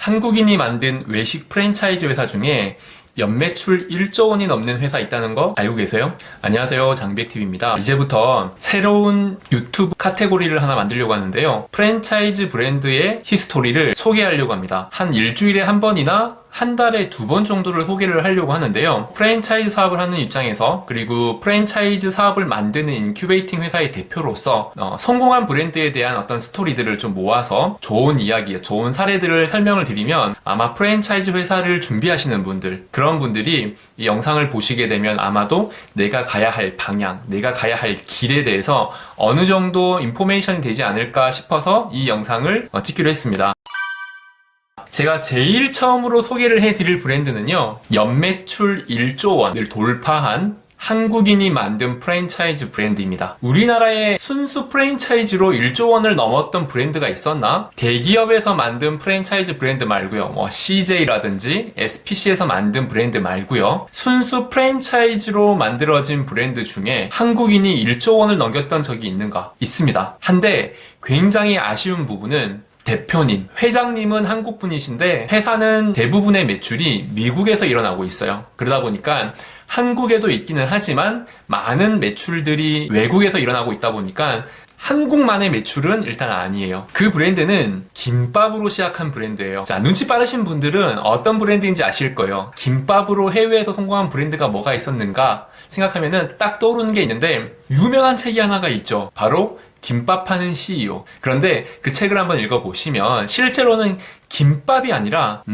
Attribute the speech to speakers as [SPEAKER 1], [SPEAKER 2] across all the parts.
[SPEAKER 1] 한국인이 만든 외식 프랜차이즈 회사 중에 연매출 1조 원이 넘는 회사 있다는 거 알고 계세요? 안녕하세요, 장비액TV입니다. 이제부터 새로운 유튜브 카테고리를 하나 만들려고 하는데요. 프랜차이즈 브랜드의 히스토리를 소개하려고 합니다. 한 일주일에 한 번이나 한 달에 2번 정도를 소개를 하려고 하는데요. 프랜차이즈 사업을 하는 입장에서, 그리고 프랜차이즈 사업을 만드는 인큐베이팅 회사의 대표로서 성공한 브랜드에 대한 어떤 스토리들을 좀 모아서 좋은 이야기, 좋은 사례들을 설명을 드리면 아마 프랜차이즈 회사를 준비하시는 분들, 그런 분들이 이 영상을 보시게 되면 아마도 내가 가야 할 방향, 내가 가야 할 길에 대해서 어느 정도 인포메이션이 되지 않을까 싶어서 이 영상을 찍기로 했습니다. 제가 제일 처음으로 소개를 해드릴 브랜드는요, 연매출 1조 원을 돌파한 한국인이 만든 프랜차이즈 브랜드입니다. 우리나라에 순수 프랜차이즈로 1조 원을 넘었던 브랜드가 있었나? 대기업에서 만든 프랜차이즈 브랜드 말고요. CJ라든지 SPC에서 만든 브랜드 말고요. 순수 프랜차이즈로 만들어진 브랜드 중에 한국인이 1조 원을 넘겼던 적이 있는가? 있습니다. 한데 굉장히 아쉬운 부분은 대표님, 회장님은 한국 분이신데 회사는 대부분의 매출이 미국에서 일어나고 있어요. 그러다 보니까 한국에도 있기는 하지만 많은 매출들이 외국에서 일어나고 있다 보니까 한국만의 매출은 일단 아니에요. 그 브랜드는 김밥으로 시작한 브랜드예요. 자, 눈치 빠르신 분들은 어떤 브랜드인지 아실 거예요. 김밥으로 해외에서 성공한 브랜드가 뭐가 있었는가 생각하면은 딱 떠오르는 게 있는데, 유명한 책이 하나가 있죠. 바로 김밥 파는 CEO. 그런데 그 책을 한번 읽어보시면 실제로는 김밥이 아니라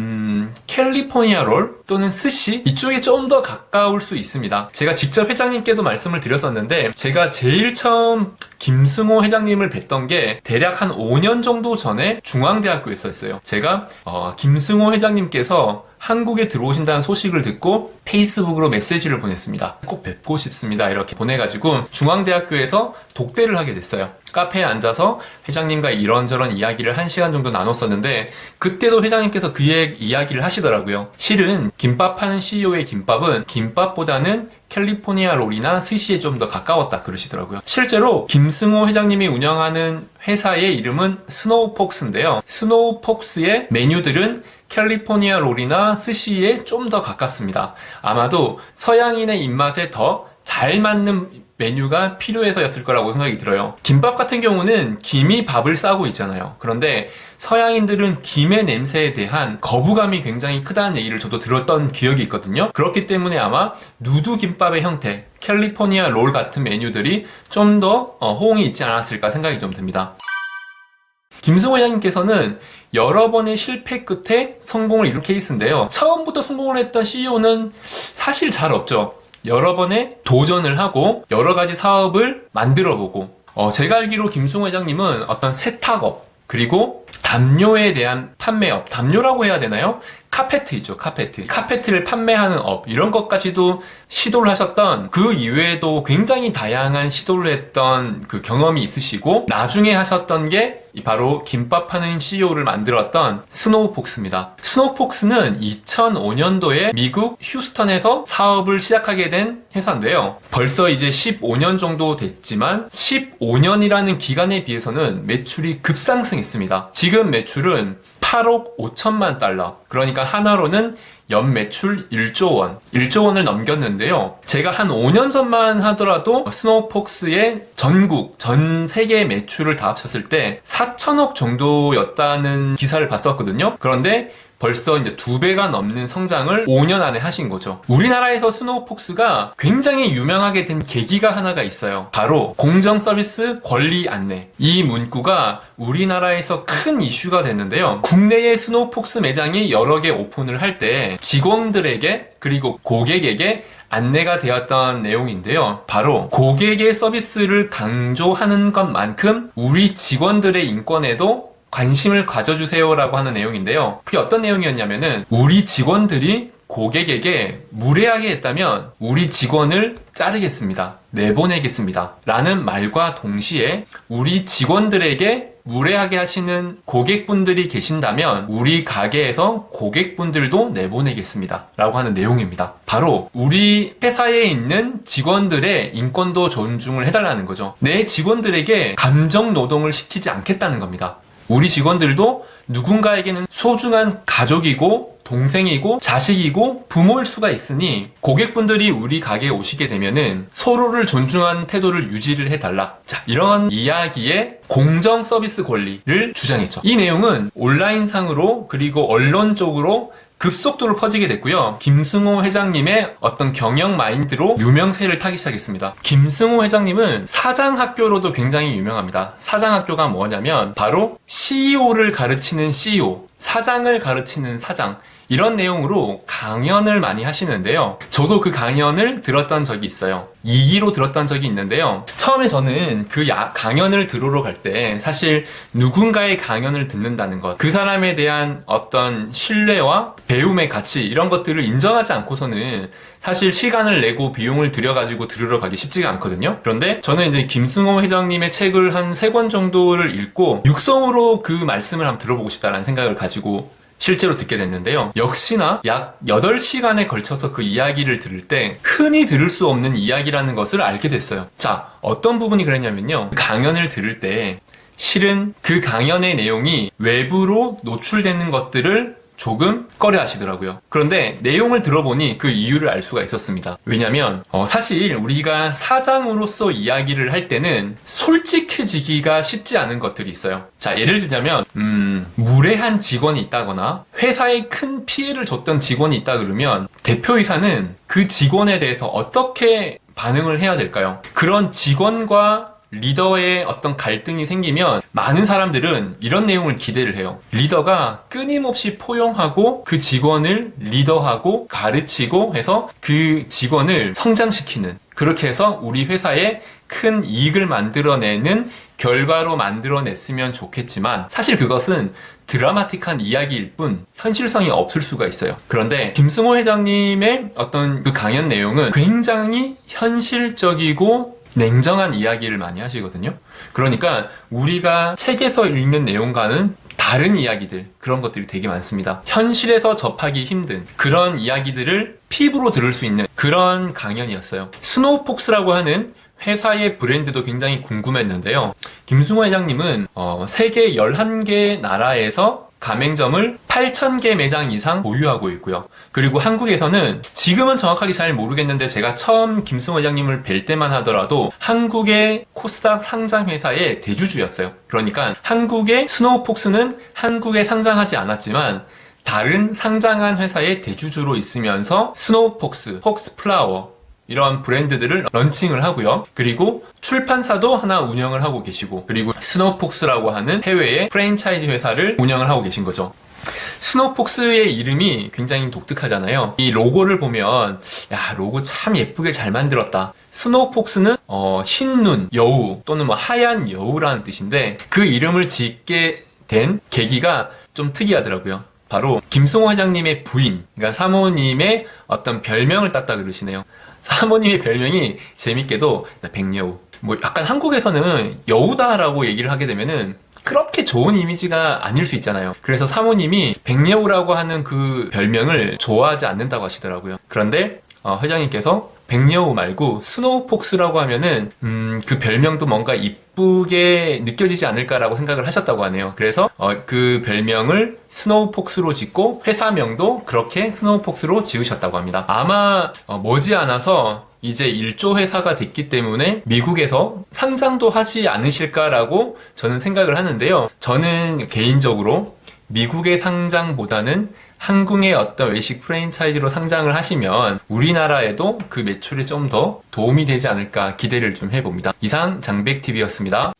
[SPEAKER 1] 캘리포니아 롤 또는 스시, 이쪽에 좀 더 가까울 수 있습니다. 제가 직접 회장님께도 말씀을 드렸었는데, 제가 제일 처음 김승호 회장님을 뵀던 게 대략 한 5년 정도 전에 중앙대학교에서였어요. 제가 김승호 회장님께서 한국에 들어오신다는 소식을 듣고 페이스북으로 메시지를 보냈습니다. 꼭 뵙고 싶습니다. 이렇게 보내가지고 중앙대학교에서 독대를 하게 됐어요. 카페에 앉아서 회장님과 이런저런 이야기를 1시간 정도 나눴었는데, 그때도 회장님께서 그 이야기를 하시더라고요. 실은 김밥 파는 CEO의 김밥은 김밥보다는 캘리포니아 롤이나 스시에 좀 더 가까웠다 그러시더라고요. 실제로 김승호 회장님이 운영하는 회사의 이름은 스노우폭스인데요. 스노우폭스의 메뉴들은 캘리포니아 롤이나 스시에 좀 더 가깝습니다. 아마도 서양인의 입맛에 더 잘 맞는 메뉴가 필요해서였을 거라고 생각이 들어요. 김밥 같은 경우는 김이 밥을 싸고 있잖아요. 그런데 서양인들은 김의 냄새에 대한 거부감이 굉장히 크다는 얘기를 저도 들었던 기억이 있거든요. 그렇기 때문에 아마 누드 김밥의 형태, 캘리포니아 롤 같은 메뉴들이 좀 더 호응이 있지 않았을까 생각이 좀 듭니다. 김승호 회장님께서는 여러 번의 실패 끝에 성공을 이룬 케이스인데요. 처음부터 성공을 했던 CEO는 사실 잘 없죠. 여러 번의 도전을 하고 여러 가지 사업을 만들어보고, 제가 알기로 김승호 회장님은 어떤 세탁업, 그리고 담요에 대한 판매업, 담요라고 해야 되나요? 카페트이죠, 카페트. 카페트를 판매하는 업, 이런 것까지도 시도를 하셨던, 그 이외에도 굉장히 다양한 시도를 했던 그 경험이 있으시고, 나중에 하셨던 게 바로 김밥 파는 CEO를 만들었던 스노우폭스입니다. 스노우폭스는 2005년도에 미국 휴스턴에서 사업을 시작하게 된 회사인데요. 벌써 이제 15년 정도 됐지만 15년이라는 기간에 비해서는 매출이 급상승했습니다. 지금 매출은 8억 5천만 달러, 그러니까 하나로는 연매출 1조 원, 1조 원을 넘겼는데요. 제가 한 5년 전만 하더라도 스노우폭스의 전 세계 매출을 다 합쳤을 때 4천억 정도였다는 기사를 봤었거든요. 그런데 벌써 이제 2배가 넘는 성장을 5년 안에 하신 거죠. 우리나라에서 스노우폭스가 굉장히 유명하게 된 계기가 하나가 있어요. 바로 공정 서비스 권리 안내. 이 문구가 우리나라에서 큰 이슈가 됐는데요. 국내에 스노우폭스 매장이 여러 개 오픈을 할 때 직원들에게 그리고 고객에게 안내가 되었던 내용인데요. 바로 고객의 서비스를 강조하는 것만큼 우리 직원들의 인권에도 관심을 가져주세요라고 하는 내용인데요. 그게 어떤 내용이었냐면은, 우리 직원들이 고객에게 무례하게 했다면 우리 직원을 자르겠습니다, 내보내겠습니다 라는 말과 동시에 우리 직원들에게 무례하게 하시는 고객분들이 계신다면 우리 가게에서 고객분들도 내보내겠습니다 라고 하는 내용입니다. 바로 우리 회사에 있는 직원들의 인권도 존중을 해달라는 거죠. 내 직원들에게 감정 노동을 시키지 않겠다는 겁니다. 우리 직원들도 누군가에게는 소중한 가족이고 동생이고 자식이고 부모일 수가 있으니 고객분들이 우리 가게에 오시게 되면은 서로를 존중하는 태도를 유지를 해달라. 자, 이런 이야기의 공정 서비스 권리를 주장했죠. 이 내용은 온라인상으로 그리고 언론 쪽으로 급속도로 퍼지게 됐고요. 김승호 회장님의 어떤 경영 마인드로 유명세를 타기 시작했습니다. 김승호 회장님은 사장학교로도 굉장히 유명합니다. 사장학교가 뭐냐면 바로 CEO를 가르치는 CEO, 사장을 가르치는 사장, 이런 내용으로 강연을 많이 하시는데요. 저도 그 강연을 들었던 적이 있어요. 2기로 들었던 적이 있는데요. 처음에 저는 그 강연을 들으러 갈 때 사실 누군가의 강연을 듣는다는 것, 그 사람에 대한 어떤 신뢰와 배움의 가치 이런 것들을 인정하지 않고서는 사실 시간을 내고 비용을 들여가지고 들으러 가기 쉽지가 않거든요. 그런데 저는 이제 김승호 회장님의 책을 한 3권 정도를 읽고 육성으로 그 말씀을 한번 들어보고 싶다라는 생각을 가지고 실제로 듣게 됐는데요. 역시나 약 8시간에 걸쳐서 그 이야기를 들을 때 흔히 들을 수 없는 이야기라는 것을 알게 됐어요. 자, 어떤 부분이 그랬냐면요. 강연을 들을 때 실은 그 강연의 내용이 외부로 노출되는 것들을 조금 꺼려 하시더라고요. 그런데 내용을 들어보니 그 이유를 알 수가 있었습니다. 왜냐면 사실 우리가 사장으로서 이야기를 할 때는 솔직해지기가 쉽지 않은 것들이 있어요. 자, 예를 들자면 무례한 직원이 있다거나 회사에 큰 피해를 줬던 직원이 있다 그러면 대표이사는 그 직원에 대해서 어떻게 반응을 해야 될까요? 그런 직원과 리더의 어떤 갈등이 생기면 많은 사람들은 이런 내용을 기대를 해요. 리더가 끊임없이 포용하고 그 직원을 리더하고 가르치고 해서 그 직원을 성장시키는, 그렇게 해서 우리 회사에 큰 이익을 만들어내는 결과로 만들어냈으면 좋겠지만 사실 그것은 드라마틱한 이야기일 뿐 현실성이 없을 수가 있어요. 그런데 김승호 회장님의 어떤 그 강연 내용은 굉장히 현실적이고 냉정한 이야기를 많이 하시거든요. 그러니까 우리가 책에서 읽는 내용과는 다른 이야기들, 그런 것들이 되게 많습니다. 현실에서 접하기 힘든 그런 이야기들을 피부로 들을 수 있는 그런 강연이었어요. 스노우폭스라고 하는 회사의 브랜드도 굉장히 궁금했는데요. 김승호 회장님은 세계 11개 나라에서 가맹점을 8,000개 매장 이상 보유하고 있고요. 그리고 한국에서는 지금은 정확하게 잘 모르겠는데 제가 처음 김승호 회장님을 뵐 때만 하더라도 한국의 코스닥 상장 회사의 대주주였어요. 그러니까 한국의 스노우폭스는 한국에 상장하지 않았지만 다른 상장한 회사의 대주주로 있으면서 스노우폭스, 폭스플라워 이런 브랜드들을 런칭을 하고요. 그리고 출판사도 하나 운영을 하고 계시고, 그리고 스노우폭스라고 하는 해외의 프랜차이즈 회사를 운영을 하고 계신 거죠. 스노우폭스의 이름이 굉장히 독특하잖아요. 이 로고를 보면 야, 로고 참 예쁘게 잘 만들었다. 스노우폭스는 흰눈 여우 또는 뭐 하얀 여우라는 뜻인데 그 이름을 짓게 된 계기가 좀 특이하더라고요. 바로 김승호 회장님의 부인, 그러니까 사모님의 어떤 별명을 땄다 그러시네요. 사모님의 별명이 재밌게도 백여우. 뭐 약간 한국에서는 여우다라고 얘기를 하게 되면은 그렇게 좋은 이미지가 아닐 수 있잖아요. 그래서 사모님이 백여우라고 하는 그 별명을 좋아하지 않는다고 하시더라고요. 그런데 회장님께서 백여우 말고 스노우폭스라고 하면은 그 별명도 뭔가 이쁘게 느껴지지 않을까라고 생각을 하셨다고 하네요. 그래서 그 별명을 스노우폭스로 짓고 회사명도 그렇게 스노우폭스로 지으셨다고 합니다. 아마 머지않아서 이제 1조 회사가 됐기 때문에 미국에서 상장도 하지 않으실까라고 저는 생각을 하는데요. 저는 개인적으로 미국의 상장보다는 한국의 어떤 외식 프랜차이즈로 상장을 하시면 우리나라에도 그 매출에 좀 더 도움이 되지 않을까 기대를 좀 해봅니다. 이상 장백TV였습니다.